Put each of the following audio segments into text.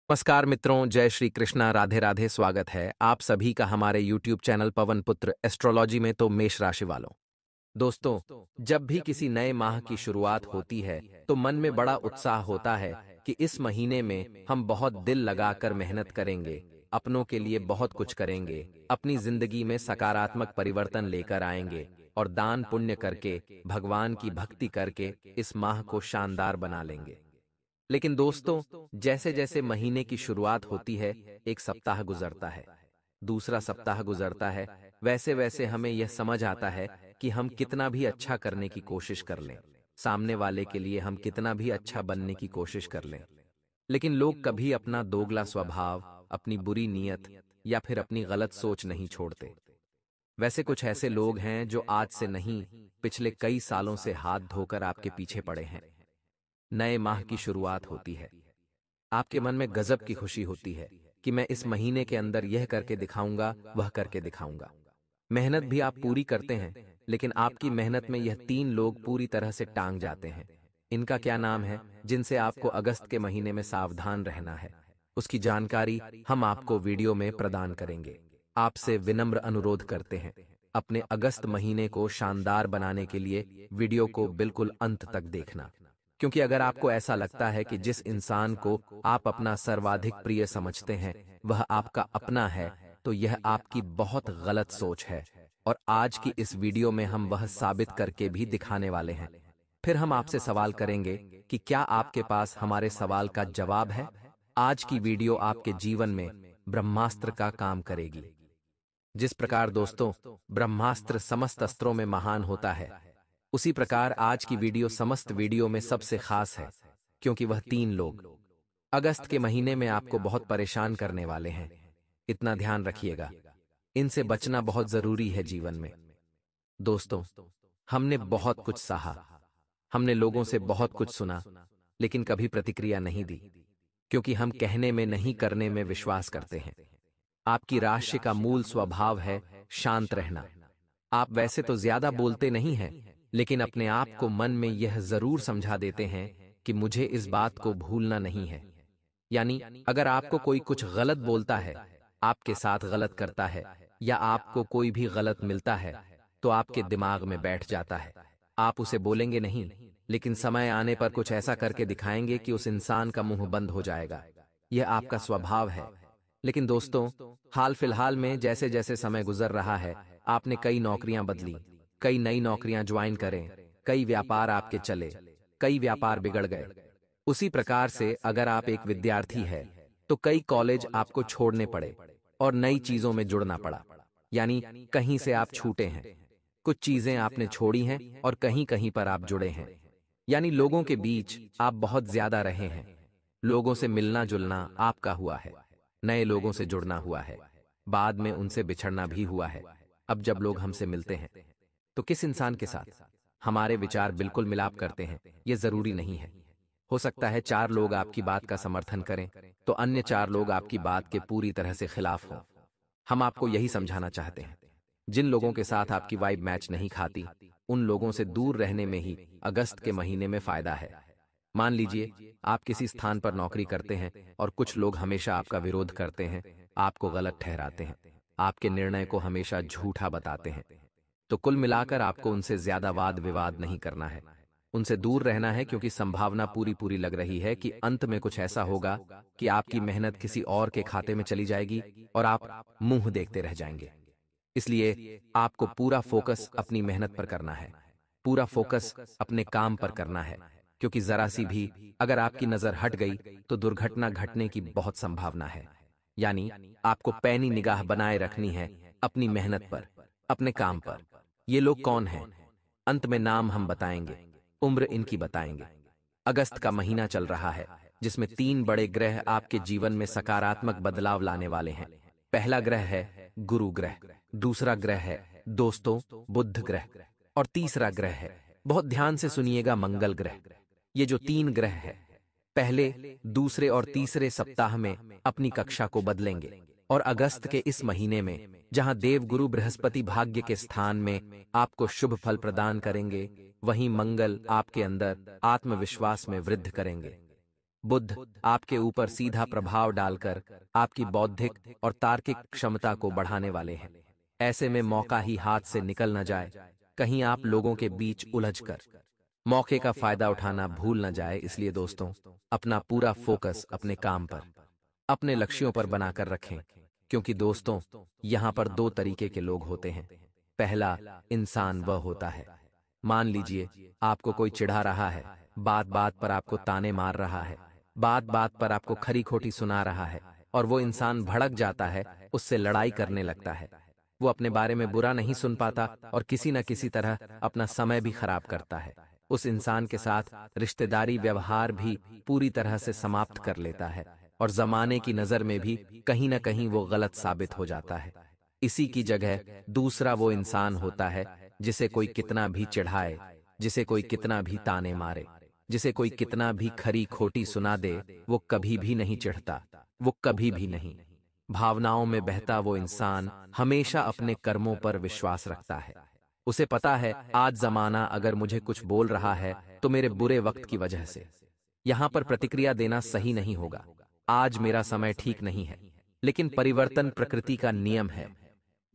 नमस्कार मित्रों, जय श्री कृष्णा, राधे राधे। स्वागत है आप सभी का हमारे YouTube चैनल पवन पुत्र एस्ट्रोलॉजी में। तो मेष राशि वालों, दोस्तों, जब भी किसी नए माह की शुरुआत होती है तो मन में बड़ा उत्साह होता है कि इस महीने में हम बहुत दिल लगाकर मेहनत करेंगे, अपनों के लिए बहुत कुछ करेंगे, अपनी जिंदगी में सकारात्मक परिवर्तन लेकर आएंगे और दान पुण्य करके, भगवान की भक्ति करके इस माह को शानदार बना लेंगे। लेकिन दोस्तों, जैसे जैसे महीने की शुरुआत होती है, एक सप्ताह गुजरता है, दूसरा सप्ताह गुजरता है, वैसे वैसे हमें यह समझ आता है कि हम कितना भी अच्छा करने की कोशिश कर लें, सामने वाले के लिए हम कितना भी अच्छा बनने की कोशिश कर लें, लेकिन लोग कभी अपना दोगला स्वभाव, अपनी बुरी नीयत या फिर अपनी गलत सोच नहीं छोड़ते। वैसे कुछ ऐसे लोग हैं जो आज से नहीं, पिछले कई सालों से हाथ धोकर आपके पीछे पड़े हैं। नए माह की शुरुआत होती है, आपके मन में गजब की खुशी होती है कि मैं इस महीने के अंदर यह करके दिखाऊंगा, वह करके दिखाऊंगा। मेहनत भी आप पूरी करते हैं, लेकिन आपकी मेहनत में यह तीन लोग पूरी तरह से टांग जाते हैं। इनका क्या नाम है, जिनसे आपको अगस्त के महीने में सावधान रहना है, उसकी जानकारी हम आपको वीडियो में प्रदान करेंगे। आपसे विनम्र अनुरोध करते हैं, अपने अगस्त महीने को शानदार बनाने के लिए वीडियो को बिल्कुल अंत तक देखना, क्योंकि अगर आपको ऐसा लगता है कि जिस इंसान को आप अपना सर्वाधिक प्रिय समझते हैं वह आपका अपना है, तो यह आपकी बहुत गलत सोच है। और आज की इस वीडियो में हम वह साबित करके भी दिखाने वाले हैं। फिर हम आपसे सवाल करेंगे कि क्या आपके पास हमारे सवाल का जवाब है। आज की वीडियो आपके जीवन में ब्रह्मास्त्र का काम करेगी। जिस प्रकार दोस्तों, ब्रह्मास्त्र समस्त अस्त्रों में महान होता है, उसी प्रकार आज की वीडियो समस्त वीडियो में सबसे खास है, क्योंकि वह तीन लोग अगस्त के महीने में आपको बहुत परेशान करने वाले हैं। इतना ध्यान रखिएगा, इनसे बचना बहुत जरूरी है जीवन में। दोस्तों, हमने बहुत कुछ सहा, हमने लोगों से बहुत कुछ सुना, लेकिन कभी प्रतिक्रिया नहीं दी, क्योंकि हम कहने में नहीं करने में विश्वास करते हैं। आपकी राशि का मूल स्वभाव है शांत रहना। आप वैसे तो ज्यादा बोलते नहीं हैं, लेकिन अपने आप को मन में यह जरूर समझा देते हैं कि मुझे इस बात को भूलना नहीं है। यानी अगर आपको कोई कुछ गलत बोलता है, आपके साथ गलत करता है, या आपको कोई भी गलत मिलता है, तो आपके दिमाग में बैठ जाता है। आप उसे बोलेंगे नहीं, लेकिन समय आने पर कुछ ऐसा करके दिखाएंगे कि उस इंसान का मुंह बंद हो जाएगा। यह आपका स्वभाव है। लेकिन दोस्तों, हाल फिलहाल में जैसे जैसे समय गुजर रहा है, आपने कई नौकरियां बदली, कई नई नौकरियां ज्वाइन करें, कई व्यापार आपके चले, कई व्यापार बिगड़ गए। उसी प्रकार से अगर आप एक विद्यार्थी है तो कई कॉलेज आपको छोड़ने पड़े और नई चीजों में जुड़ना पड़ा। यानी कहीं से आप छूटे हैं, कुछ चीजें आपने छोड़ी हैं और कहीं कहीं पर आप जुड़े हैं। यानी लोगों के बीच आप बहुत ज्यादा रहे हैं, लोगों से मिलना जुलना आपका हुआ है, नए लोगों से जुड़ना हुआ है, बाद में उनसे बिछड़ना भी हुआ है। अब जब लोग हमसे मिलते हैं तो किस इंसान के साथ हमारे विचार बिल्कुल मिलाप करते हैं, यह जरूरी नहीं है। हो सकता है चार लोग आपकी बात का समर्थन करें तो अन्य चार लोग आपकी बात के पूरी तरह से खिलाफ हों। हम आपको यही समझाना चाहते हैं, जिन लोगों के साथ आपकी वाइब मैच नहीं खाती, उन लोगों से दूर रहने में ही अगस्त के महीने में फायदा है। मान लीजिए आप किसी स्थान पर नौकरी करते हैं और कुछ लोग हमेशा आपका विरोध करते हैं, आपको गलत ठहराते हैं, आपके निर्णय को हमेशा झूठा बताते हैं। तो कुल मिलाकर आपको उनसे ज्यादा वाद विवाद नहीं करना है, उनसे दूर रहना है, क्योंकि संभावना पूरी पूरी लग रही है कि अंत में कुछ ऐसा होगा कि आपकी मेहनत किसी और के खाते में चली जाएगी और आप मुंह देखते रह जाएंगे। इसलिए आपको पूरा फोकस अपनी मेहनत पर करना है, पूरा फोकस अपने काम पर करना है, क्योंकि जरा सी भी अगर आपकी नजर हट गई तो दुर्घटना घटने की बहुत संभावना है। यानी आपको पैनी निगाह बनाए रखनी है अपनी मेहनत पर, अपने काम पर। ये लोग कौन हैं, अंत में नाम हम बताएंगे, उम्र इनकी बताएंगे। अगस्त का महीना चल रहा है, जिसमें तीन बड़े ग्रह आपके जीवन में सकारात्मक बदलाव लाने वाले हैं। पहला ग्रह है गुरु ग्रह, दूसरा ग्रह है दोस्तों बुध ग्रह, और तीसरा ग्रह है, बहुत ध्यान से सुनिएगा, मंगल ग्रह। ये जो तीन ग्रह है, पहले, दूसरे और तीसरे सप्ताह में अपनी कक्षा को बदलेंगे, और अगस्त के इस महीने में जहां देवगुरु बृहस्पति भाग्य के स्थान में आपको शुभ फल प्रदान करेंगे, वहीं मंगल आपके अंदर आत्मविश्वास में वृद्धि करेंगे। बुध आपके ऊपर सीधा प्रभाव डालकर आपकी बौद्धिक और तार्किक क्षमता को बढ़ाने वाले हैं। ऐसे में मौका ही हाथ से निकल न जाए, कहीं आप लोगों के बीच उलझकर मौके का फायदा उठाना भूल न जाए। इसलिए दोस्तों, अपना पूरा फोकस अपने काम पर, अपने लक्ष्यों पर बनाकर रखें, क्योंकि दोस्तों, यहां पर दो तरीके के लोग होते हैं। पहला इंसान वह होता है, मान लीजिए आपको कोई चिढ़ा रहा है, बात बात पर आपको ताने मार रहा है, बात बात पर आपको खरी खोटी सुना रहा है, और वो इंसान भड़क जाता है, उससे लड़ाई करने लगता है। वो अपने बारे में बुरा नहीं सुन पाता और किसी न किसी तरह अपना समय भी खराब करता है। उस इंसान के साथ रिश्तेदारी व्यवहार भी पूरी तरह से समाप्त कर लेता है और जमाने की नजर में भी कहीं न कहीं वो गलत साबित हो जाता है। इसी की जगह दूसरा वो इंसान होता है जिसे कोई कितना भी चिढ़ाए, जिसे कोई कितना भी ताने मारे, जिसे कोई कितना भी खरी खोटी सुना दे, वो कभी भी नहीं चिढ़ता, वो कभी भी नहीं। भावनाओं में बहता वो इंसान हमेशा अपने कर्मों पर विश्वास रखता है। उसे पता है, आज जमाना अगर मुझे कुछ बोल रहा है तो मेरे बुरे वक्त की वजह से। यहां पर प्रतिक्रिया देना सही नहीं होगा। आज मेरा समय ठीक नहीं है, लेकिन परिवर्तन प्रकृति का नियम है।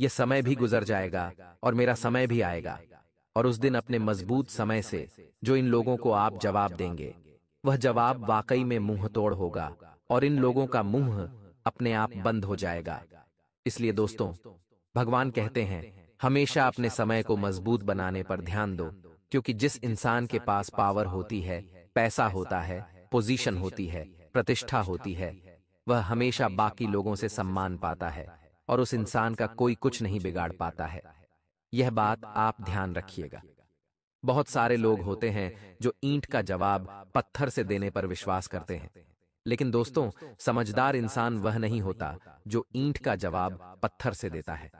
यह समय भी गुजर जाएगा और मेरा समय भी आएगा, और उस दिन अपने मजबूत समय से जो इन लोगों को आप जवाब देंगे, वह जवाब वाकई में मुंह तोड़ होगा और इन लोगों का मुंह अपने आप बंद हो जाएगा। इसलिए दोस्तों, भगवान कहते हैं, हमेशा अपने समय को मजबूत बनाने पर ध्यान दो, क्योंकि जिस इंसान के पास पावर होती है, पैसा होता है, पोजीशन होती है, प्रतिष्ठा होती है, वह हमेशा बाकी लोगों से सम्मान पाता है और उस इंसान का कोई कुछ नहीं बिगाड़ पाता है। यह बात आप ध्यान रखिएगा। बहुत सारे लोग होते हैं जो ईंट का जवाब पत्थर से देने पर विश्वास करते हैं, लेकिन दोस्तों, समझदार इंसान वह नहीं होता जो ईंट का जवाब पत्थर से देता है।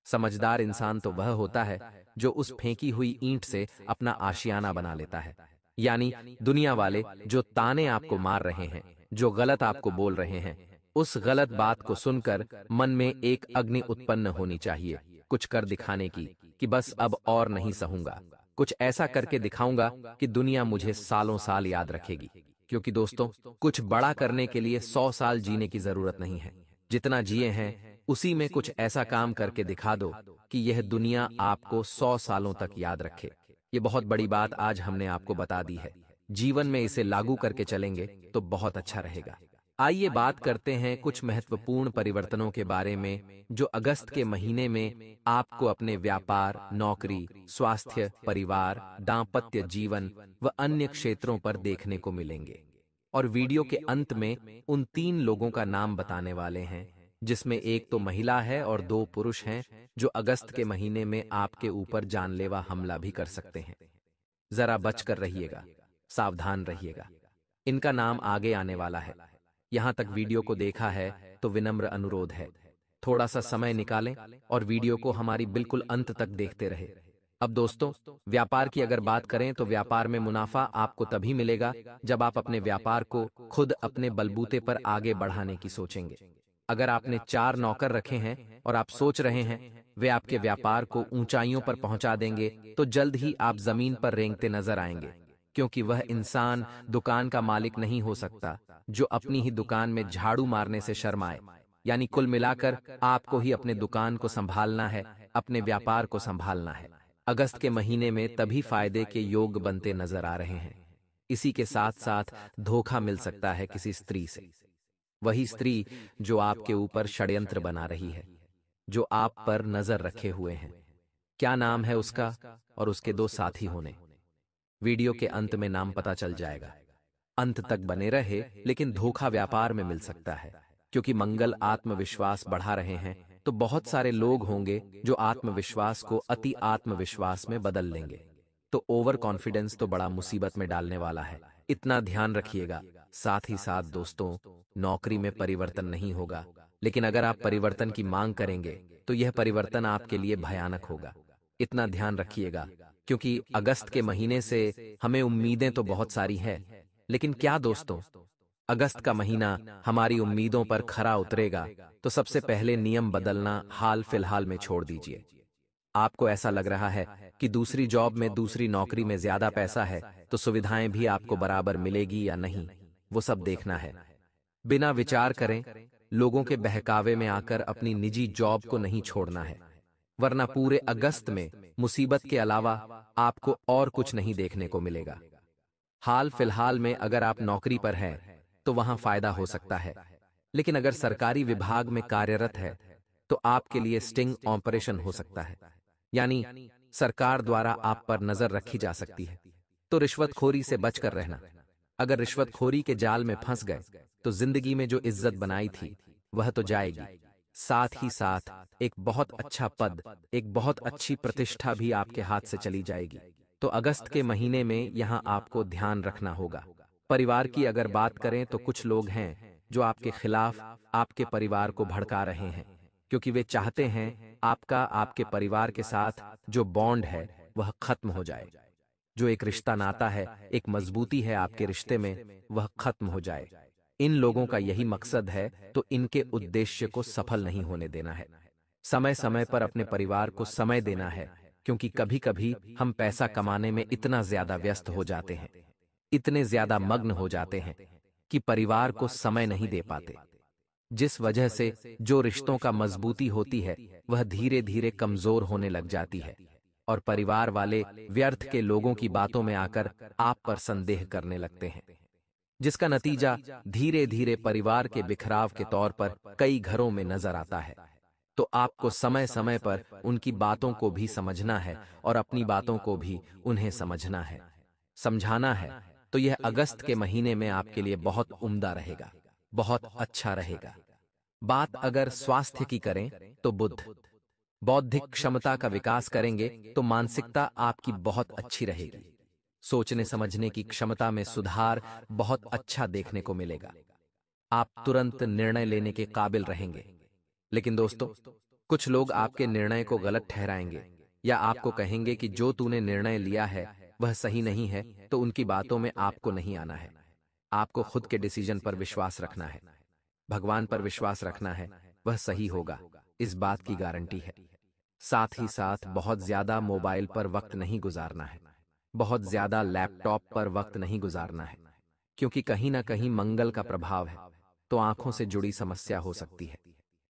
समझदार इंसान तो वह होता है जो उस फेंकी हुई ईंट से अपना आशियाना बना लेता है। यानी दुनिया वाले जो ताने आपको मार रहे हैं, जो गलत आपको बोल रहे हैं, उस गलत बात को सुनकर मन में एक अग्नि उत्पन्न होनी चाहिए, कुछ कर दिखाने की, कि बस अब और नहीं सहूंगा, कुछ ऐसा करके दिखाऊंगा कि दुनिया मुझे सालों साल याद रखेगी। क्योंकि दोस्तों, कुछ बड़ा करने के लिए 100 साल जीने की जरूरत नहीं है। जितना जिए हैं उसी में कुछ ऐसा काम करके दिखा दो कि यह दुनिया आपको 100 सालों तक याद रखे। ये बहुत बड़ी बात आज हमने आपको बता दी है। जीवन में इसे लागू करके चलेंगे तो बहुत अच्छा रहेगा। आइए बात करते हैं कुछ महत्वपूर्ण परिवर्तनों के बारे में जो अगस्त के महीने में आपको अपने व्यापार, नौकरी, स्वास्थ्य, परिवार, दांपत्य जीवन व अन्य क्षेत्रों पर देखने को मिलेंगे। और वीडियो के अंत में उन 3 लोगों का नाम बताने वाले हैं, जिसमें एक तो महिला है और 2 पुरुष हैं, जो अगस्त के महीने में आपके ऊपर जानलेवा हमला भी कर सकते हैं। जरा बचकर रहिएगा, सावधान रहिएगा। इनका नाम आगे आने वाला है। यहां तक वीडियो को देखा है तो विनम्र अनुरोध है, थोड़ा सा समय निकालें और वीडियो को हमारी बिल्कुल अंत तक देखते रहे। अब दोस्तों, व्यापार की अगर बात करें तो व्यापार में मुनाफा आपको तभी मिलेगा जब आप अपने व्यापार को खुद अपने बलबूते पर आगे बढ़ाने की सोचेंगे। अगर आपने 4 नौकर रखे हैं और आप सोच रहे हैं वे आपके व्यापार को ऊंचाइयों पर पहुंचा देंगे, तो जल्द ही आप जमीन पर रेंगते नजर आएंगे, क्योंकि वह इंसान दुकान का मालिक नहीं हो सकता जो अपनी ही दुकान में झाड़ू मारने से शर्माए। यानी कुल मिलाकर आपको ही अपने दुकान को संभालना है, अपने व्यापार को संभालना है। अगस्त के महीने में तभी फायदे के योग बनते नजर आ रहे हैं। इसी के साथ साथ धोखा मिल सकता है किसी स्त्री से, वही स्त्री जो आपके ऊपर षड्यंत्र बना रही है, जो आप पर नजर रखे हुए हैं। क्या नाम है उसका और उसके 2 साथी होने? वीडियो के अंत में नाम पता चल जाएगा। अंत तक बने रहे, लेकिन धोखा व्यापार में मिल सकता है, क्योंकि मंगल आत्मविश्वास बढ़ा रहे हैं, तो बहुत सारे लोग होंगे जो आत्मविश्वास को अति आत्मविश्वास में बदल लेंगे। तो ओवर कॉन्फिडेंस तो बड़ा मुसीबत में डालने वाला है, इतना ध्यान रखिएगा। साथ ही साथ दोस्तों, नौकरी में परिवर्तन नहीं होगा, लेकिन अगर आप परिवर्तन की मांग करेंगे तो यह परिवर्तन आपके लिए भयानक होगा। इतना ध्यान रखिएगा, क्योंकि अगस्त के महीने से हमें उम्मीदें तो बहुत सारी है, लेकिन क्या दोस्तों, अगस्त का महीना हमारी उम्मीदों पर खरा उतरेगा तो सबसे पहले नियम बदलना हाल फिलहाल में छोड़ दीजिए। आपको ऐसा लग रहा है कि दूसरी जॉब में, दूसरी नौकरी में ज्यादा पैसा है, तो सुविधाएं भी आपको बराबर मिलेगी या नहीं? वो सब देखना है। बिना विचार करें, लोगों के बहकावे में आकर अपनी निजी जॉब को नहीं छोड़ना है, वरना पूरे अगस्त में मुसीबत के अलावा आपको और कुछ नहीं देखने को मिलेगा। हाल फिलहाल में अगर आप नौकरी पर हैं, तो वहां फायदा हो सकता है, लेकिन अगर सरकारी विभाग में कार्यरत है, तो आपके लिए स्टिंग ऑपरेशन हो सकता है, यानी सरकार द्वारा आप पर नजर रखी जा सकती है। तो रिश्वतखोरी से बचकर रहना। अगर रिश्वतखोरी के जाल में फंस गए, तो जिंदगी में जो इज्जत बनाई थी, वह तो जाएगी। साथ ही साथ एक बहुत अच्छा पद, एक बहुत अच्छी प्रतिष्ठा भी आपके हाथ से चली जाएगी। तो अगस्त के महीने में यहां आपको ध्यान रखना होगा। परिवार की अगर बात करें तो कुछ लोग हैं जो आपके खिलाफ आपके परिवार को भड़का रहे हैं, क्योंकि वे चाहते हैं आपका आपके परिवार के साथ जो बॉन्ड है वह खत्म हो जाए। जो एक रिश्ता नाता है, एक मजबूती है आपके रिश्ते में, वह खत्म हो जाए। इन लोगों का यही मकसद है, तो इनके उद्देश्य को सफल नहीं होने देना है। समय समय पर अपने परिवार को समय देना है, क्योंकि कभी कभी हम पैसा कमाने में इतना ज्यादा व्यस्त हो जाते हैं, इतने ज्यादा मग्न हो जाते हैं कि परिवार को समय नहीं दे पाते, जिस वजह से जो रिश्तों का मजबूती होती है वह धीरे धीरे कमजोर होने लग जाती है, और परिवार वाले व्यर्थ के लोगों की बातों में आकर आप पर संदेह करने लगते हैं, जिसका नतीजा धीरे धीरे परिवार के बिखराव के तौर पर कई घरों में नजर आता है। तो आपको समय समय पर उनकी बातों को भी समझना है और अपनी बातों को भी उन्हें समझना है, समझाना है। तो यह अगस्त के महीने में आपके लिए बहुत उम्दा रहेगा, बहुत अच्छा रहेगा। बात अगर स्वास्थ्य की करें तो बुध बौद्धिक क्षमता का विकास करेंगे, तो मानसिकता आपकी बहुत अच्छी रहेगी। सोचने समझने की क्षमता में सुधार बहुत अच्छा देखने को मिलेगा। आप तुरंत निर्णय लेने के काबिल रहेंगे। लेकिन दोस्तों, कुछ लोग आपके निर्णय को गलत ठहराएंगे या आपको कहेंगे कि जो तूने निर्णय लिया है वह सही नहीं है, तो उनकी बातों में आपको नहीं आना है। आपको खुद के डिसीजन पर विश्वास रखना है, भगवान पर विश्वास रखना है, वह सही होगा, इस बात की गारंटी है। साथ ही साथ बहुत ज्यादा मोबाइल पर वक्त नहीं गुजारना है, बहुत ज्यादा लैपटॉप पर वक्त नहीं गुजारना है, क्योंकि कहीं ना कहीं मंगल का प्रभाव है, तो आंखों से जुड़ी समस्या हो सकती है।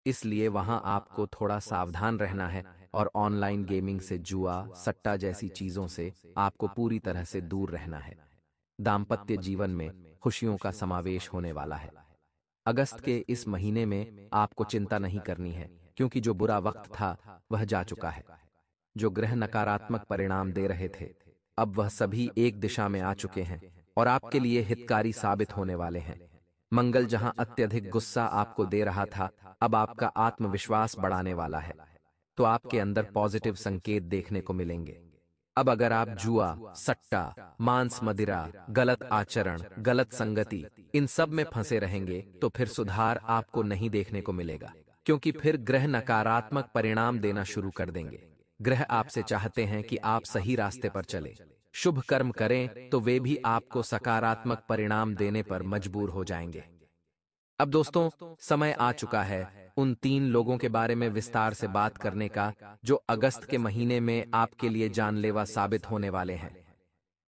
इसलिए वहां आपको थोड़ा सावधान रहना है, और ऑनलाइन गेमिंग से, जुआ सट्टा जैसी चीजों से आपको पूरी तरह से दूर रहना है। दाम्पत्य जीवन में खुशियों का समावेश होने वाला है। अगस्त के इस महीने में आपको चिंता नहीं करनी है, क्योंकि जो बुरा वक्त था वह जा चुका है। जो ग्रह नकारात्मक परिणाम दे रहे थे, अब वह सभी एक दिशा में आ चुके हैं और आपके लिए हितकारी साबित होने वाले हैं। मंगल जहां अत्यधिक गुस्सा आपको दे रहा था, अब आपका आत्मविश्वास बढ़ाने वाला है, तो आपके अंदर पॉजिटिव संकेत देखने को मिलेंगे। अब अगर आप जुआ, सट्टा, मांस मदिरा, गलत आचरण, गलत संगति, इन सब में फंसे रहेंगे, तो फिर सुधार आपको नहीं देखने को मिलेगा, क्योंकि फिर ग्रह नकारात्मक परिणाम देना शुरू कर देंगे। ग्रह आपसे चाहते हैं कि आप सही रास्ते पर चले, शुभ कर्म करें, तो वे भी आपको सकारात्मक परिणाम देने पर मजबूर हो जाएंगे। अब दोस्तों, समय आ चुका है उन 3 लोगों के बारे में विस्तार से बात करने का, जो अगस्त के महीने में आपके लिए जानलेवा साबित होने वाले हैं।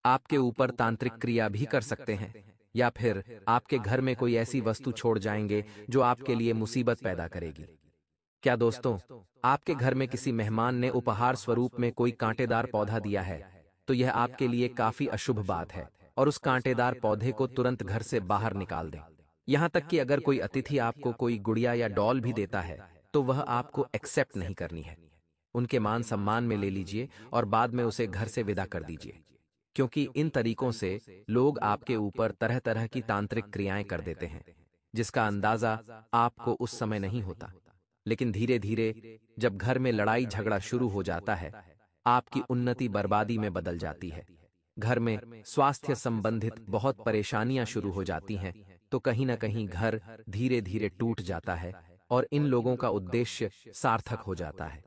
आपके ऊपर तांत्रिक क्रिया भी कर सकते हैं, या फिर आपके घर में कोई ऐसी वस्तु छोड़ जाएंगे जो आपके लिए मुसीबत पैदा करेगी। क्या दोस्तों, आपके घर में किसी मेहमान ने उपहार स्वरूप में कोई कांटेदार पौधा दिया है, तो यह आपके लिए काफी अशुभ बात है, और उस कांटेदार पौधे को तुरंत घर से बाहर निकाल दें। यहां तक कि अगर कोई अतिथि आपको कोई गुड़िया या डॉल भी देता है, तो वह आपको एक्सेप्ट नहीं करनी है। उनके मान सम्मान में ले लीजिए और बाद में उसे घर से विदा कर दीजिए, क्योंकि इन तरीकों से लोग आपके ऊपर तरह तरह की तांत्रिक क्रियाएं कर देते हैं, जिसका अंदाजा आपको उस समय नहीं होता। लेकिन धीरे धीरे जब घर में लड़ाई झगड़ा शुरू हो जाता है, आपकी उन्नति बर्बादी में बदल जाती है। घर में स्वास्थ्य संबंधित बहुत परेशानियां शुरू हो जाती हैं, तो कहीं ना कहीं घर धीरे धीरे टूट जाता है और इन लोगों का उद्देश्य सार्थक हो जाता है।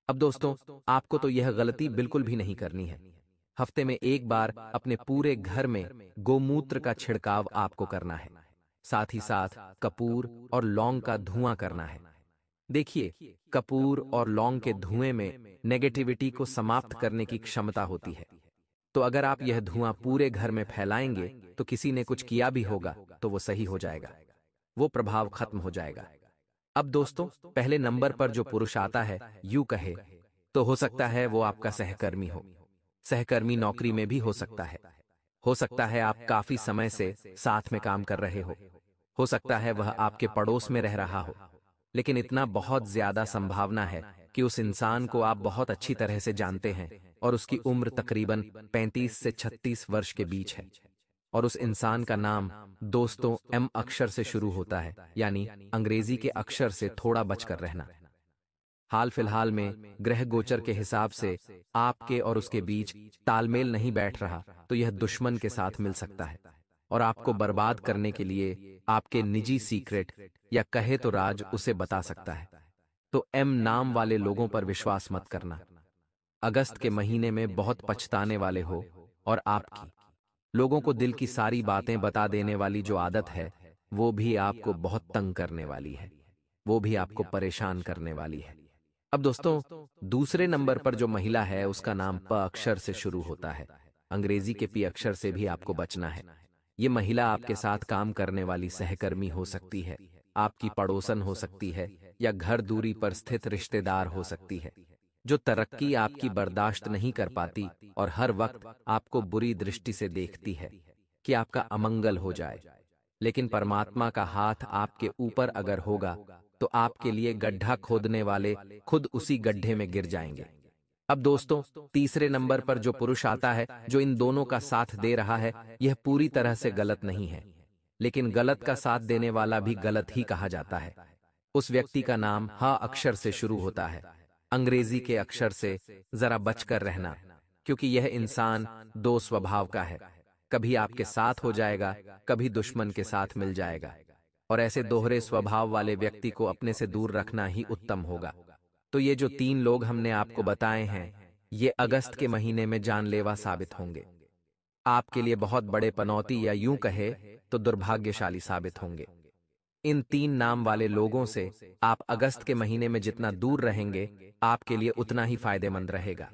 अब दोस्तों, आपको तो यह गलती बिल्कुल भी नहीं करनी है। हफ्ते में एक बार अपने पूरे घर में गोमूत्र का छिड़काव आपको करना है। साथ ही साथ कपूर और लौंग का धुआं करना है। देखिए, कपूर और लौंग के धुएं में नेगेटिविटी को समाप्त करने की क्षमता होती है। तो अगर आप यह धुआं पूरे घर में फैलाएंगे तो किसी ने कुछ किया भी होगा तो वो सही हो जाएगा, वो प्रभाव खत्म हो जाएगा। अब दोस्तों, पहले नंबर पर जो पुरुष आता है, यूं कहे तो हो सकता है वो आपका सहकर्मी हो। सहकर्मी नौकरी में भी हो सकता है। हो सकता है आप काफी समय से साथ में काम कर रहे हो सकता है वह आपके पड़ोस में रह रहा हो। लेकिन इतना बहुत ज्यादा संभावना है कि उस इंसान को आप बहुत अच्छी तरह से जानते हैं और उसकी उम्र तकरीबन 35 से 36 वर्ष के बीच है। और उस इंसान का नाम दोस्तों एम अक्षर से शुरू होता है, यानी अंग्रेजी के अक्षर से थोड़ा बचकर रहना। हाल फिलहाल में ग्रह गोचर के हिसाब से आपके और उसके बीच तालमेल नहीं बैठ रहा, तो यह दुश्मन के साथ मिल सकता है और आपको बर्बाद करने के लिए आपके निजी सीक्रेट या कहे तो राज उसे बता सकता है। तो एम नाम वाले लोगों पर विश्वास मत करना। अगस्त के महीने में बहुत पछताने वाले हो और आपकी लोगों को दिल की सारी बातें बता देने वाली जो आदत है, वो भी आपको बहुत तंग करने वाली है, वो भी आपको परेशान करने वाली है। अब दोस्तों, दूसरे नंबर पर जो महिला है उसका नाम प अक्षर से शुरू होता है। अंग्रेजी के पी अक्षर से भी आपको बचना है। ये महिला आपके साथ काम करने वाली सहकर्मी हो सकती है, आपकी पड़ोसन हो सकती है या घर दूरी पर स्थित रिश्तेदार हो सकती है, जो तरक्की आपकी बर्दाश्त नहीं कर पाती और हर वक्त आपको बुरी दृष्टि से देखती है कि आपका अमंगल हो जाए। लेकिन परमात्मा का हाथ आपके ऊपर अगर होगा तो आपके लिए गड्ढा खोदने वाले खुद उसी गड्ढे में गिर जाएंगे। अब दोस्तों, तीसरे नंबर पर जो पुरुष आता है जो इन दोनों का साथ दे रहा है, यह पूरी तरह से गलत नहीं है, लेकिन गलत का साथ देने वाला भी गलत ही कहा जाता है। उस व्यक्ति का नाम ह अक्षर से शुरू होता है। अंग्रेजी के अक्षर से जरा बचकर रहना, क्योंकि यह इंसान दो स्वभाव का है, कभी आपके साथ हो जाएगा, कभी दुश्मन के साथ मिल जाएगा। और ऐसे दोहरे स्वभाव वाले व्यक्ति को अपने से दूर रखना ही उत्तम होगा। तो ये जो 3 लोग हमने आपको बताए हैं, ये अगस्त के महीने में जानलेवा साबित होंगे, आपके लिए बहुत बड़े पनौती या यूं कहे तो दुर्भाग्यशाली साबित होंगे। इन 3 नाम वाले लोगों से आप अगस्त के महीने में जितना दूर रहेंगे, आपके लिए उतना ही फायदेमंद रहेगा।